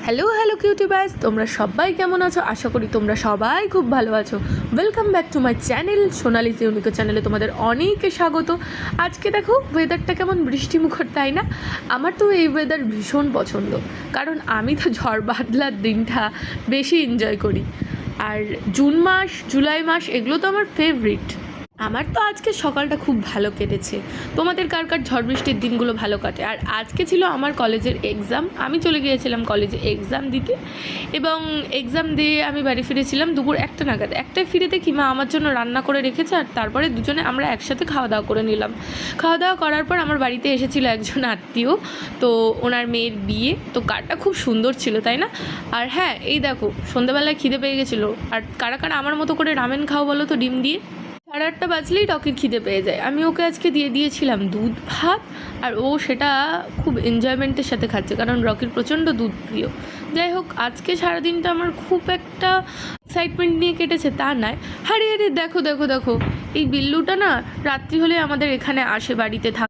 Hello hello কিউটিবাস, তোমরা সবাই কেমন আছো? আশা করি তোমরা সবাই খুব ভালো আছো। Welcome back to my channel Sonali's Unico চ্যানেলে তোমাদের অনেক স্বাগত। আজকে দেখো ওয়েদারটা কেমন বৃষ্টিমুখর, তাই না? আমার তো এই ওয়েদার ভীষণ পছন্দ, কারণ আমি তো ঝড় বাদলার দিনটা বেশি এনজয় করি। আর জুন মাস, জুলাই মাস এগুলো তো আমার ফেভারিট। আমার তো আজকে সকালটা খুব ভালো কেটেছে। তোমাদের কার কার ঝড় বৃষ্টির দিনগুলো ভালো কাটে? আর আজকে ছিল আমার কলেজের এক্সাম, আমি চলে গিয়েছিলাম কলেজে এক্সাম দিতে, এবং এক্সাম দিয়ে আমি বাড়ি ফিরেছিলাম দুপুর 1টা নাগাদ। 1টায় ফিরে দেখি মা আমার জন্য রান্না করে রেখেছে, আর তারপরে দুজনে আমরা একসাথে খাওয়া দাওয়া করে নিলাম। খাওয়া দাওয়া করার পর আমার বাড়িতে এসেছিল একজন আত্মীয়, তো ওনার মেয়ের বিয়ে, তো কারটা খুব সুন্দর ছিল, তাই না? আর হ্যাঁ, এই দেখো সন্ধ্যাবেলায় খিদে পেয়ে গেছিলো। আর কারা কারা আমার মতো করে রামেন খাও বলো তো, ডিম দিয়ে? 8:30 বাজলেই রকির খিদে পেয়ে যায়। আমি ওকে আজকে দিয়ে দিয়েছিলাম দুধ ভাত, আর ও সেটা খুব এনজয়মেন্টের সাথে খাচ্ছে, কারণ রকির প্রচণ্ড দুধ প্রিয়। যাই হোক, আজকে সারাদিনটা আমার খুব একটা এক্সাইটমেন্ট নিয়ে কেটেছে তা নয়। আরে দেখো দেখো দেখো, এই বিল্লুটা না রাত্রি হলে আমাদের এখানে আসে বাড়িতে থাকে।